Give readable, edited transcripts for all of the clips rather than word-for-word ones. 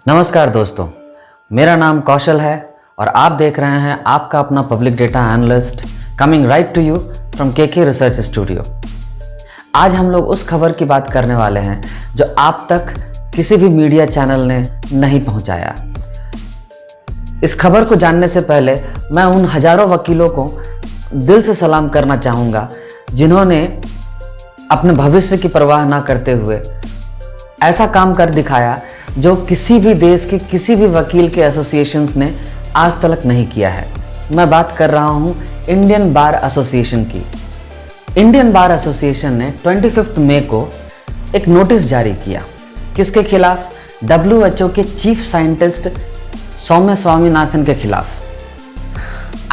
नमस्कार दोस्तों, मेरा नाम कौशल है और आप देख रहे हैं आपका अपना public data analyst coming right to you from KK research studio. आज हम लोग उस खबर की बात करने वाले हैं जो आप तक किसी भी मीडिया चैनल ने नहीं पहुंचाया। इस खबर को जानने से पहले मैं उन हजारों वकीलों को दिल से सलाम करना चाहूँगा जिन्होंने अपने भविष्य की परवाह ना करते हुए ऐसा काम कर दिखाया जो किसी भी देश के किसी भी वकील के एसोसिएशंस ने आज तक नहीं किया है। मैं बात कर रहा हूं इंडियन बार एसोसिएशन की। इंडियन बार एसोसिएशन ने 25 मई को एक नोटिस जारी किया। किसके खिलाफ? WHO के चीफ साइंटिस्ट सौम्या स्वामीनाथन के खिलाफ।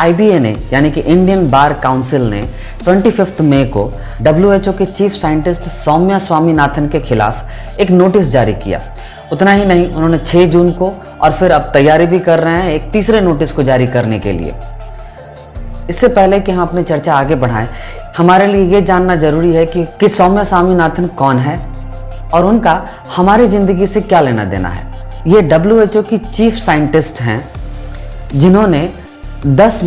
IBA ने यानी कि इंडियन बार काउंसिल ने 25 मई को WHO के चीफ साइंटिस्ट सौम्या स्वामीनाथन के खिलाफ एक नोटिस जारी किया। उतना ही नहीं, उन्होंने 6 जून को और फिर अब तैयारी भी कर रहे हैं एक तीसरे नोटिस को जारी करने के लिए। इससे पहले कि हम अपनी चर्चा आगे बढ़ाएं, हमारे लिए ये जानना जरूरी है कि सौम्या स्वामीनाथन कौन है और उनका हमारी ज़िंदगी से क्या लेना देना है। ये WHO की चीफ साइंटिस्ट हैं जिन्होंने 10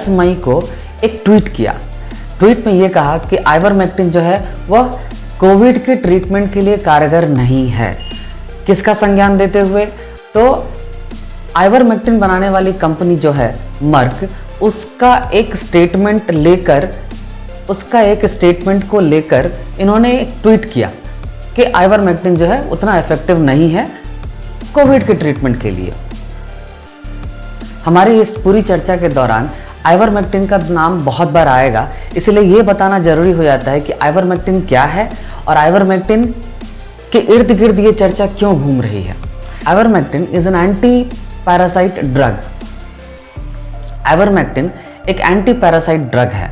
मई को एक ट्वीट किया। ट्वीट में ये कहा कि आइवरमेक्टिन जो है वह कोविड के ट्रीटमेंट के लिए कारगर नहीं है। किसका संज्ञान देते हुए? तो आइवरमेक्टिन बनाने वाली कंपनी जो है मर्क, उसका एक स्टेटमेंट को लेकर इन्होंने एक ट्वीट किया कि आइवरमेक्टिन जो है उतना इफेक्टिव नहीं है कोविड के ट्रीटमेंट के लिए। हमारी इस पूरी चर्चा के दौरान आइवरमेक्टिन का नाम बहुत बार आएगा, इसलिए ये बताना जरूरी हो जाता है कि आइवरमेक्टिन क्या है और आइवरमेक्टिन के इर्द गिर्द ये चर्चा क्यों घूम रही है। Ivermectin is an anti parasite drug. Ivermectin एक एंटी पैरासाइट ड्रग है।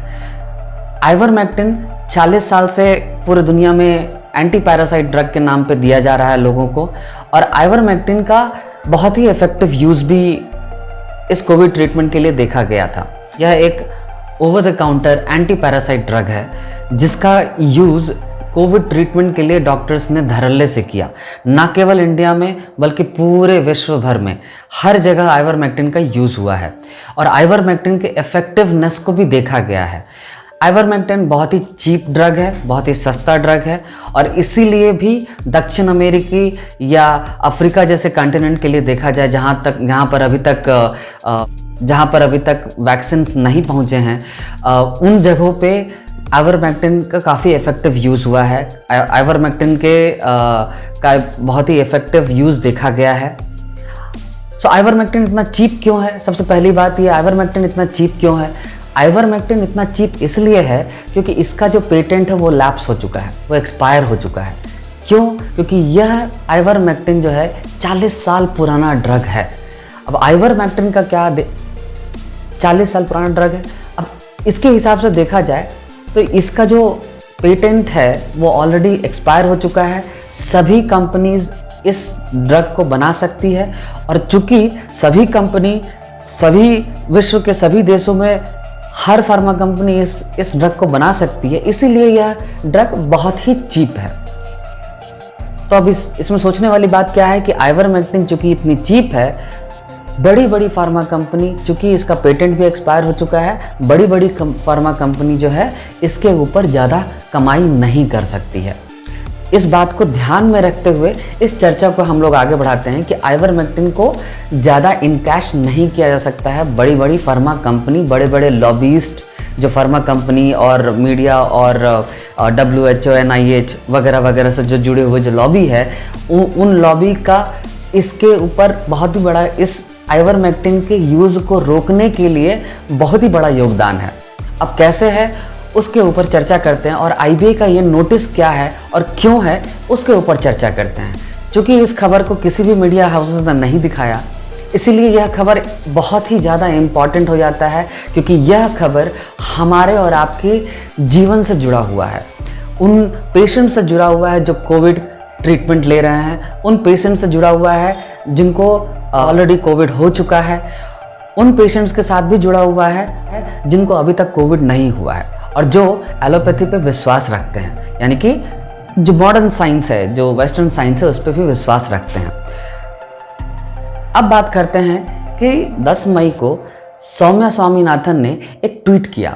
आइवरमेक्टिन 40 साल से पूरी दुनिया में एंटी पैरासाइट ड्रग के नाम पे दिया जा रहा है लोगों को, और आइवरमेक्टिन का बहुत ही इफेक्टिव यूज भी इस कोविड ट्रीटमेंट के लिए देखा गया था। यह एक over the counter anti parasite drug है जिसका यूज़ कोविड ट्रीटमेंट के लिए डॉक्टर्स ने धड़ल्ले से किया। ना केवल इंडिया में बल्कि पूरे विश्व भर में हर जगह आइवरमेक्टिन का यूज़ हुआ है और आइवरमेक्टिन के इफेक्टिवनेस को भी देखा गया है। आइवरमेक्टिन बहुत ही चीप ड्रग है, बहुत ही सस्ता ड्रग है और इसीलिए भी दक्षिण अमेरिकी या अफ्रीका जैसे कॉन्टिनेंट के लिए देखा जाए जहाँ पर अभी तक वैक्सीन नहीं पहुँचे हैं, उन जगहों पे आइवरमेक्टिन का काफ़ी इफेक्टिव यूज़ हुआ है। आइवरमेक्टिन का बहुत ही इफेक्टिव यूज़ देखा गया है। सो आइवरमेक्टिन इतना चीप क्यों है? सबसे पहली बात ये, आइवरमेक्टिन इतना चीप क्यों है? आइवरमेक्टिन इतना चीप इसलिए है क्योंकि इसका जो पेटेंट है वो लैप्स हो चुका है, वो एक्सपायर हो चुका है। क्यों? क्योंकि यह आइवरमेक्टिन जो है 40 साल पुराना ड्रग है। अब आइवरमेक्टिन का क्या 40 साल पुराना ड्रग है। अब इसके हिसाब से देखा जाए तो इसका जो पेटेंट है वो ऑलरेडी एक्सपायर हो चुका है। सभी कंपनीज इस ड्रग को बना सकती है और चूंकि सभी कंपनी सभी विश्व के सभी देशों में हर फार्मा कंपनी इस ड्रग को बना सकती है, इसीलिए यह ड्रग बहुत ही चीप है। तो अब इसमें सोचने वाली बात क्या है कि आइवरमेक्टिन चूंकि इतनी चीप है, बड़ी बड़ी फार्मा कंपनी, चूंकि इसका पेटेंट भी एक्सपायर हो चुका है, बड़ी बड़ी फार्मा कंपनी जो है इसके ऊपर ज़्यादा कमाई नहीं कर सकती है। इस बात को ध्यान में रखते हुए इस चर्चा को हम लोग आगे बढ़ाते हैं कि आइवरमेक्टिन को ज़्यादा इनकैश नहीं किया जा सकता है। बड़ी बड़ी फार्मा कंपनी, बड़े बड़े लॉबीस्ट जो फार्मा कंपनी और मीडिया और WHO, NIH वगैरह वगैरह से जो जुड़े हुए जो लॉबी है, उन लॉबी का इसके ऊपर बहुत ही बड़ा, इस आइवरमेक्टिन के यूज़ को रोकने के लिए बहुत ही बड़ा योगदान है। अब कैसे है उसके ऊपर चर्चा करते हैं और IBA का ये नोटिस क्या है और क्यों है उसके ऊपर चर्चा करते हैं। क्योंकि इस खबर को किसी भी मीडिया हाउसेस ने नहीं दिखाया, इसीलिए यह खबर बहुत ही ज़्यादा इम्पॉर्टेंट हो जाता है, क्योंकि यह खबर हमारे और आपके जीवन से जुड़ा हुआ है, उन पेशेंट से जुड़ा हुआ है जो कोविड ट्रीटमेंट ले रहे हैं, उन पेशेंट से जुड़ा हुआ है जिनको ऑलरेडी कोविड हो चुका है, उन पेशेंट्स के साथ भी जुड़ा हुआ है जिनको अभी तक कोविड नहीं हुआ है और जो एलोपैथी पे विश्वास रखते हैं, यानी कि जो मॉडर्न साइंस है, जो वेस्टर्न साइंस है, उस पर भी विश्वास रखते हैं। अब बात करते हैं कि 10 मई को सौम्या स्वामीनाथन ने एक ट्वीट किया।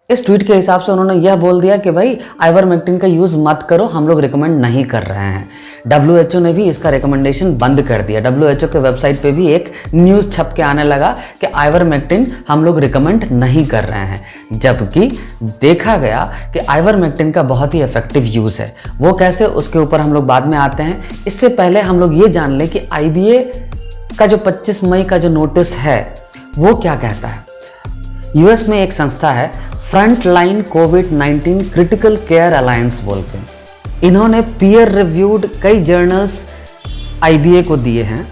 इस ट्वीट के हिसाब से उन्होंने यह बोल दिया कि भाई आइवरमेक्टिन का यूज़ मत करो, हम लोग रिकमेंड नहीं कर रहे हैं। WHO ने भी इसका रिकमेंडेशन बंद कर दिया। WHO के वेबसाइट पे भी एक न्यूज़ छप के आने लगा कि आइवरमेक्टिन हम लोग रिकमेंड नहीं कर रहे हैं, जबकि देखा गया कि आइवरमेक्टिन का बहुत ही इफेक्टिव यूज़ है। वो कैसे, उसके ऊपर हम लोग बाद में आते हैं। इससे पहले हम लोग ये जान लें कि IBA का जो 25 मई का जो नोटिस है वो क्या कहता है। US में एक संस्था है फ्रंटलाइन कोविड-19 क्रिटिकल केयर अलायंस बोल के, इन्होंने पीयर रिव्यूड कई जर्नल्स IBA को दिए हैं,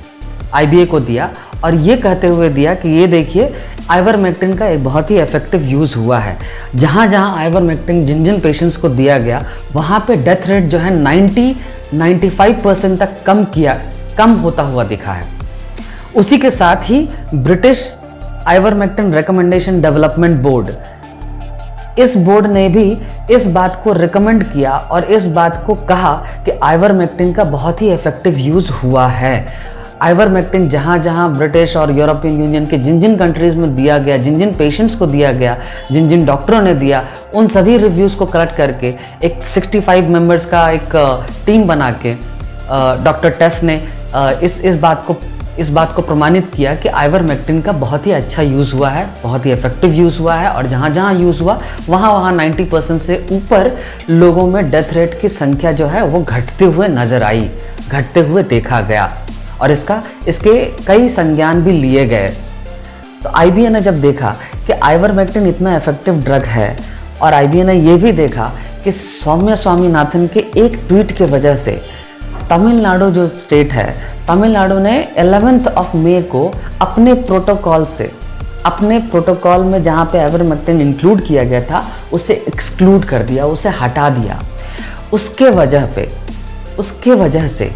IBA को दिया, और ये कहते हुए दिया कि ये देखिए आइवरमेक्टिन का एक बहुत ही इफेक्टिव यूज़ हुआ है। जहाँ जहाँ आइवरमेक्टिन जिन जिन पेशेंट्स को दिया गया वहाँ पे डेथ रेट जो है 90-95% तक कम होता हुआ दिखा है। उसी के साथ ही British ivermectin recommendation development board, इस बोर्ड ने भी इस बात को रिकमेंड किया और इस बात को कहा कि आइवरमेक्टिन का बहुत ही इफेक्टिव यूज़ हुआ है। आइवरमेक्टिन जहाँ जहाँ ब्रिटिश और यूरोपियन यूनियन के जिन जिन कंट्रीज़ में दिया गया, जिन जिन पेशेंट्स को दिया गया, जिन जिन डॉक्टरों ने दिया, उन सभी रिव्यूज़ को कलेक्ट करके एक 65 मेंबर्स का एक टीम बना के डॉक्टर टेस ने इस बात को प्रमाणित किया कि आइवरमेक्टिन का बहुत ही अच्छा यूज़ हुआ है, बहुत ही इफेक्टिव यूज़ हुआ है, और जहाँ जहाँ यूज़ हुआ वहाँ 90% से ऊपर लोगों में डेथ रेट की संख्या जो है वो घटते हुए नज़र आई, घटते हुए देखा गया, और इसके कई संज्ञान भी लिए गए। तो IBA ने जब देखा कि आइवरमेक्टिन इतना इफेक्टिव ड्रग है, और IBA ने ये भी देखा कि सौम्या स्वामीनाथन के एक ट्वीट के वजह से तमिलनाडु जो स्टेट है, तमिलनाडु ने 11 मई को अपने प्रोटोकॉल में जहाँ पे आइवरमेक्टिन इंक्लूड किया गया था उसे एक्सक्लूड कर दिया, उसे हटा दिया। उसके वजह से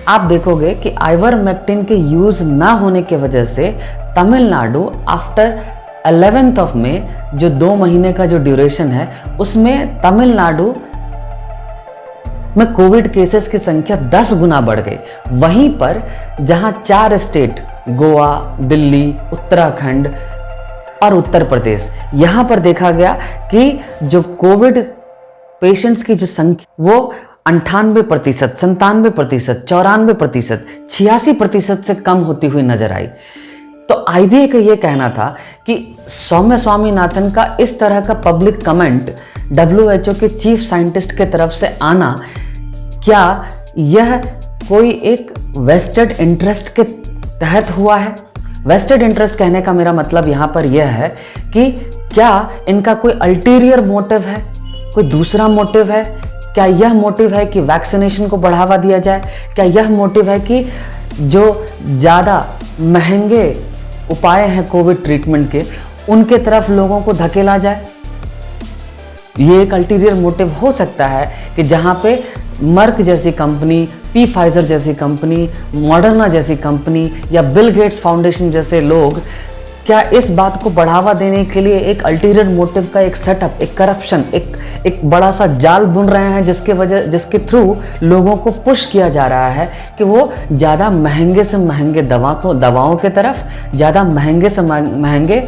आप देखोगे कि आइवरमेक्टिन के यूज़ ना होने के वजह से तमिलनाडु आफ्टर 11 मई जो 2 महीने का जो ड्यूरेशन है उसमें तमिलनाडु में कोविड केसेस की संख्या 10 गुना बढ़ गई। वहीं पर जहां 4 स्टेट गोवा, दिल्ली, उत्तराखंड और उत्तर प्रदेश, यहां पर देखा गया कि जो कोविड पेशेंट्स की जो संख्या वो 98%, 97%, 94%, 86% से कम होती हुई नजर आई। तो IBA का ये कहना था कि सौम्या स्वामीनाथन का इस तरह का पब्लिक कमेंट WHO के चीफ साइंटिस्ट के तरफ से आना, क्या यह कोई एक वेस्टेड इंटरेस्ट के तहत हुआ है? वेस्टेड इंटरेस्ट कहने का मेरा मतलब यहाँ पर यह है कि क्या इनका कोई अल्टीरियर मोटिव है, कोई दूसरा मोटिव है? क्या यह मोटिव है कि वैक्सीनेशन को बढ़ावा दिया जाए? क्या यह मोटिव है कि जो ज़्यादा महंगे उपाय हैं कोविड ट्रीटमेंट के, उनके तरफ लोगों को धकेला जाए? ये एक अल्टीरियर मोटिव हो सकता है कि जहाँ पे मर्क जैसी कंपनी, फाइजर जैसी कंपनी, मॉडर्ना जैसी कंपनी या बिल गेट्स फाउंडेशन जैसे लोग क्या इस बात को बढ़ावा देने के लिए एक अल्टीरियर मोटिव का एक सेटअप, एक करप्शन, एक बड़ा सा जाल बुन रहे हैं, जिसके थ्रू लोगों को पुश किया जा रहा है कि वो ज़्यादा महंगे से महंगे दवाओं के तरफ, ज़्यादा महंगे से महंगे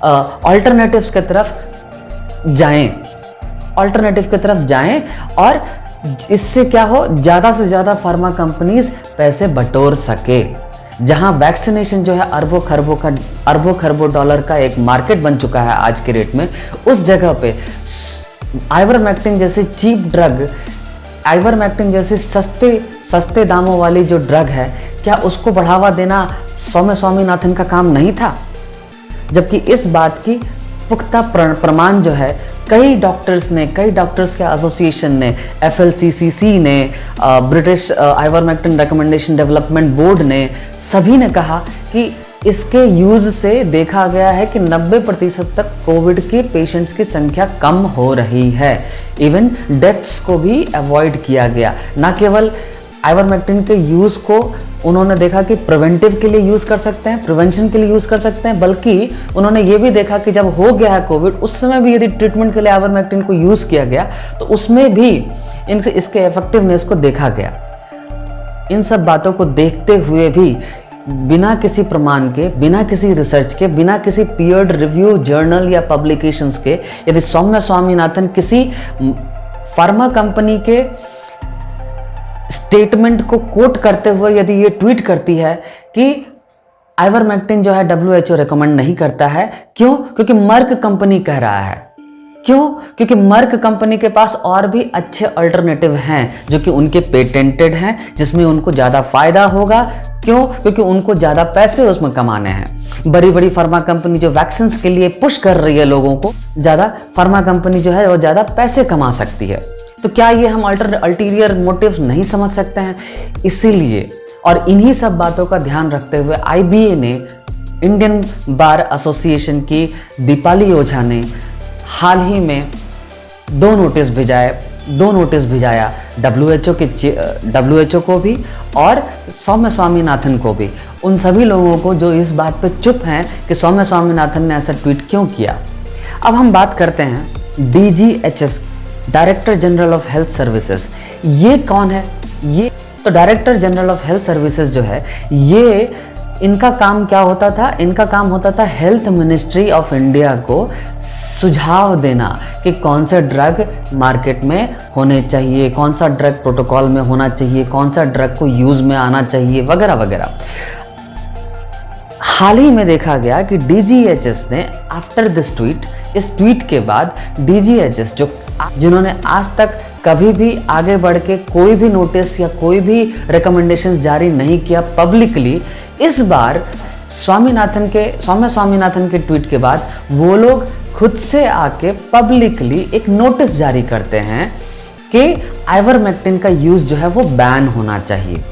ऑल्टरनेटिव्स के तरफ जाएं और इससे क्या हो, ज़्यादा से ज़्यादा फार्मा कंपनीज पैसे बटोर सके। जहां वैक्सीनेशन जो है अरबों खरबों डॉलर का एक मार्केट बन चुका है आज के रेट में, उस जगह पे आइवरमेक्टिन जैसे चीप ड्रग, आइवरमेक्टिन जैसे सस्ते दामों वाली जो ड्रग है, क्या उसको बढ़ावा देना सौम्या स्वामीनाथन का काम नहीं था? जबकि इस बात की पुख्ता प्रमाण जो है कई डॉक्टर्स के एसोसिएशन ने, FLCCC ने, British ivermectin recommendation development board ने, सभी ने कहा कि इसके यूज़ से देखा गया है कि 90% तक कोविड के पेशेंट्स की संख्या कम हो रही है। इवन डेथ्स को भी अवॉइड किया गया। न केवल आइवरमेक्टिन के यूज़ को उन्होंने देखा कि प्रिवेंटिव के लिए यूज़ कर सकते हैं, प्रिवेंशन के लिए यूज़ कर सकते हैं, बल्कि उन्होंने ये भी देखा कि जब हो गया है कोविड, उस समय भी यदि ट्रीटमेंट के लिए आइवरमेक्टिन को यूज़ किया गया तो उसमें भी इसके इफेक्टिवनेस को देखा गया। इन सब बातों को देखते हुए भी बिना किसी प्रमाण के, बिना किसी रिसर्च के, बिना किसी पीयर्ड रिव्यू जर्नल या पब्लिकेशंस के, यदि सौम्या स्वामीनाथन किसी फार्मा कंपनी के स्टेटमेंट को कोट करते हुए यदि ये ट्वीट करती है कि आइवरमेक्टिन जो है WHO रिकमेंड नहीं करता है, क्यों? क्योंकि मर्क कंपनी कह रहा है। क्यों? क्योंकि मर्क कंपनी के पास और भी अच्छे अल्टरनेटिव हैं जो कि उनके पेटेंटेड हैं, जिसमें उनको ज़्यादा फायदा होगा। क्यों? क्योंकि उनको ज़्यादा पैसे उसमें कमाने हैं। बड़ी बड़ी फार्मा कंपनी जो वैक्सीन के लिए पुश कर रही है लोगों को, ज़्यादा फार्मा कंपनी जो है वो ज़्यादा पैसे कमा सकती है। तो क्या ये हम अल्टीरियर मोटिव नहीं समझ सकते हैं? इसीलिए और इन्हीं सब बातों का ध्यान रखते हुए IBA ने, इंडियन बार एसोसिएशन की दीपाली ओझा ने हाल ही में दो नोटिस भिजाया WHO को भी और सौम्या स्वामीनाथन को भी। उन सभी लोगों को जो इस बात पे चुप हैं कि सौम्या स्वामीनाथन ने ऐसा ट्वीट क्यों किया। अब हम बात करते हैं DGHS, director general of health services. ये कौन है? ये तो director general of health services जो है, ये इनका काम क्या होता था? इनका काम होता था हेल्थ मिनिस्ट्री ऑफ इंडिया को सुझाव देना कि कौन सा ड्रग मार्केट में होने चाहिए, कौन सा ड्रग प्रोटोकॉल में होना चाहिए, कौन सा ड्रग को यूज़ में आना चाहिए, वगैरह वगैरह। हाल ही में देखा गया कि DGHS ने आफ्टर दिस ट्वीट, इस ट्वीट के बाद DGHS जिन्होंने आज तक कभी भी आगे बढ़ के कोई भी नोटिस या कोई भी रिकमेंडेशंस जारी नहीं किया पब्लिकली, इस बार सौम्या स्वामीनाथन के ट्वीट के बाद वो लोग खुद से आके पब्लिकली एक नोटिस जारी करते हैं कि आइवरमेक्टिन का यूज़ जो है वो बैन होना चाहिए।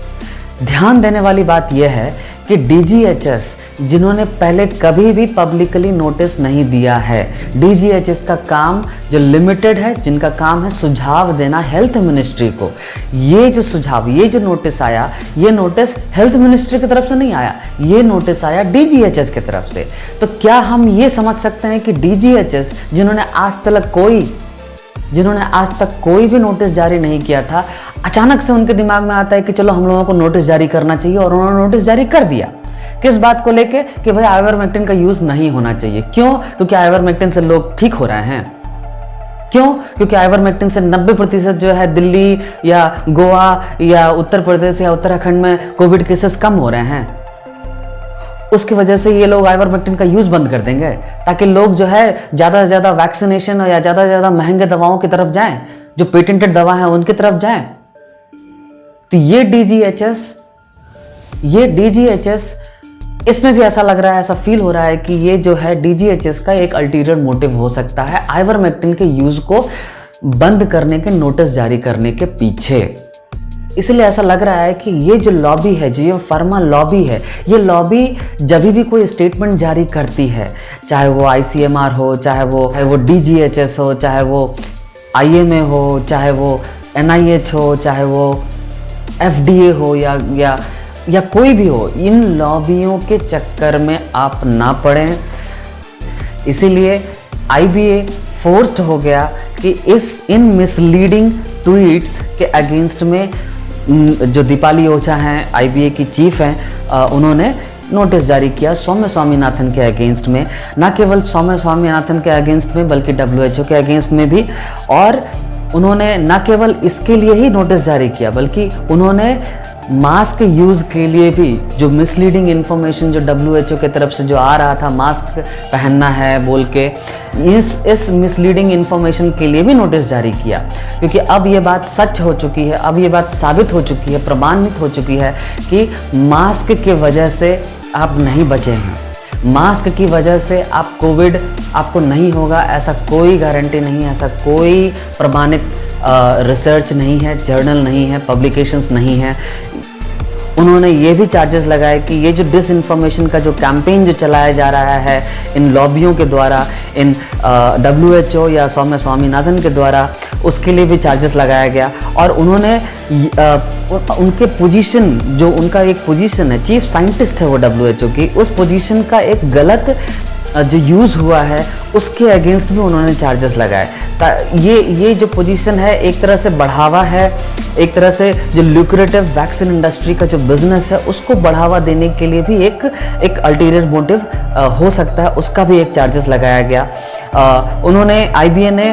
ध्यान देने वाली बात यह है कि DGHS जिन्होंने पहले कभी भी पब्लिकली नोटिस नहीं दिया है, DGHS का काम जो लिमिटेड है, जिनका काम है सुझाव देना हेल्थ मिनिस्ट्री को, ये जो सुझाव, ये जो नोटिस आया, ये नोटिस हेल्थ मिनिस्ट्री की तरफ से नहीं आया, ये नोटिस आया DGHS की तरफ से। तो क्या हम ये समझ सकते हैं कि DGHS जिन्होंने आज तक कोई भी नोटिस जारी नहीं किया था, अचानक से उनके दिमाग में आता है कि चलो हम लोगों को नोटिस जारी करना चाहिए, और उन्होंने नोटिस जारी कर दिया। किस बात को लेके? कि भाई आइवरमेक्टिन का यूज नहीं होना चाहिए। क्यों? क्योंकि आइवरमेक्टिन से लोग ठीक हो रहे हैं। क्यों? क्योंकि आइवरमेक्टिन से 90% जो है दिल्ली या गोवा या उत्तर प्रदेश या उत्तराखंड में कोविड केसेस कम हो रहे हैं। उसकी वजह से ये लोग आइवरमेक्टिन का यूज बंद कर देंगे ताकि लोग जो है ज़्यादा से ज़्यादा वैक्सीनेशन या ज़्यादा से ज़्यादा महंगे दवाओं की तरफ जाएं, जो पेटेंटेड दवा है उनकी तरफ जाएं। तो ये DGHS इसमें भी ऐसा लग रहा है, ऐसा फील हो रहा है कि ये जो है DGHS का एक अल्टीरियर मोटिव हो सकता है आइवरमेक्टिन के यूज को बंद करने के नोटिस जारी करने के पीछे। इसलिए ऐसा लग रहा है कि ये जो लॉबी है, जो ये फार्मा लॉबी है, ये लॉबी जब भी कोई स्टेटमेंट जारी करती है, चाहे वो ICMR हो, चाहे वो DGHS हो, चाहे वो IMA हो, चाहे वो NIH हो, चाहे वो FDA हो या कोई भी हो, इन लॉबियों के चक्कर में आप ना पड़ें। इसीलिए IBA फोर्स्ड हो गया कि इन मिसलीडिंग ट्वीट्स के अगेंस्ट में जो दीपाली ओझा हैं, IBA की चीफ हैं, उन्होंने नोटिस जारी किया सौम्या स्वामीनाथन के अगेंस्ट में। ना केवल सौम्या स्वामीनाथन के अगेंस्ट में बल्कि WHO के अगेंस्ट में भी। और उन्होंने ना केवल इसके लिए ही नोटिस जारी किया बल्कि उन्होंने मास्क यूज़ के लिए भी जो मिसलीडिंग इन्फॉर्मेशन जो WHO की तरफ से जो आ रहा था, मास्क पहनना है बोल के, इस मिसलीडिंग इन्फॉर्मेशन के लिए भी नोटिस जारी किया। क्योंकि अब ये बात सच हो चुकी है, अब ये बात साबित हो चुकी है, प्रमाणित हो चुकी है कि मास्क की वजह से आप नहीं बचे हैं। मास्क की वजह से कोविड आपको नहीं होगा, ऐसा कोई गारंटी नहीं है, ऐसा कोई प्रमाणित रिसर्च नहीं है, जर्नल नहीं है, पब्लिकेशंस नहीं है। उन्होंने ये भी चार्जेस लगाए कि ये जो डिसइंफॉर्मेशन का जो कैंपेन जो चलाया जा रहा है इन लॉबियों के द्वारा, इन WHO या सौम्या स्वामीनाथन के द्वारा, उसके लिए भी चार्जेस लगाया गया। और उन्होंने उनके पोजीशन, जो उनका एक पोजीशन है, चीफ साइंटिस्ट है वो WHO की, उस पोजीशन का एक गलत जो यूज़ हुआ है उसके अगेंस्ट भी उन्होंने चार्जेस लगाए। ये जो पोजीशन है एक तरह से बढ़ावा है, एक तरह से जो ल्यूक्रेटिव वैक्सीन इंडस्ट्री का जो बिजनेस है उसको बढ़ावा देने के लिए भी एक अल्टीरियर मोटिव हो सकता है, उसका भी एक चार्जेस लगाया गया। उन्होंने IBA ने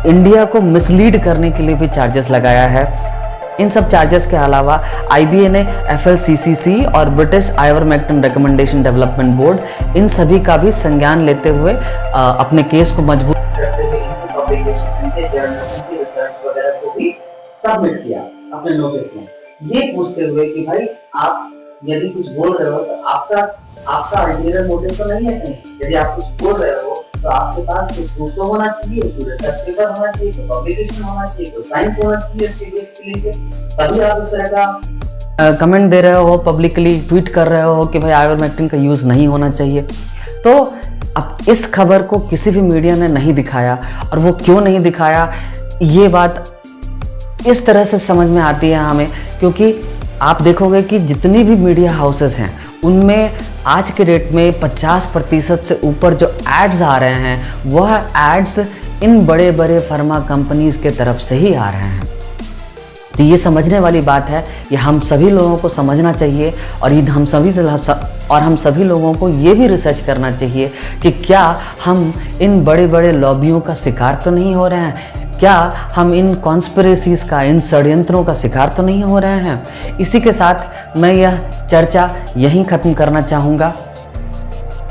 इंडिया को मिसलीड करने के लिए भी चार्जेस लगाया है। इन सब चार्जेस के अलावा IBA ने FLCCC और British ivermectin recommendation development board, इन सभी का भी संज्ञान लेते हुए अपने केस को मजबूत करते हुए इनकी पब्लिकेशन, इनके जर्नल, इनकी रिसर्च वगैरह को भी सबमिट किया अपने नोटिस में, ये पूछते हुए कि भाई आप यदि कुछ बोल रहे हो तो आपका अल्टीरियर मोटिव तो नहीं है कहीं। यदि आप कुछ बोल रहे हो तो आपके पास कुछ प्रूफ तो होना चाहिए, कोई रिसर्च पेपर होना चाहिए, कोई पब्लिकेशन होना चाहिए, कोई साइंस होना चाहिए इसके केस के लिए, तभी आप इस तरह का कमेंट दे रहे हो, पब्लिकली ट्वीट कर रहे हो कि भाई आइवरमेक्टिन का यूज़ नहीं होना चाहिए। तो अब इस खबर को किसी भी मीडिया ने नहीं दिखाया, और वो क्यों नहीं दिखाया, ये बात इस तरह से समझ में आती है हमें, क्योंकि आप देखोगे कि जितनी भी मीडिया हाउसेस हैं उनमें आज के डेट में 50% से ऊपर जो एड्स आ रहे हैं वह एड्स इन बड़े बड़े फार्मा कंपनीज के तरफ से ही आ रहे हैं। तो ये समझने वाली बात है, ये हम सभी लोगों को समझना चाहिए, और ये हम सभी लोगों को ये भी रिसर्च करना चाहिए कि क्या हम इन बड़े बड़े लॉबियों का शिकार तो नहीं हो रहे हैं, क्या हम इन कॉन्स्पिरेसीज का, इन षड्यंत्रों का शिकार तो नहीं हो रहे हैं। इसी के साथ मैं यह चर्चा यहीं ख़त्म करना चाहूँगा।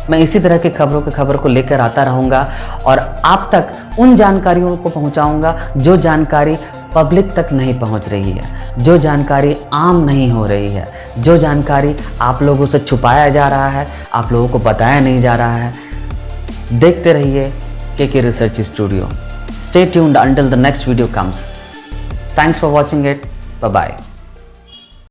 मैं इसी तरह के खबर को लेकर आता रहूँगा और आप तक उन जानकारियों को पहुँचाऊँगा जो जानकारी पब्लिक तक नहीं पहुँच रही है, जो जानकारी आम नहीं हो रही है, जो जानकारी आप लोगों से छुपाया जा रहा है, आप लोगों को बताया नहीं जा रहा है। देखते रहिए KK research studio. Stay tuned until the next video comes. Thanks for watching it. Bye-bye.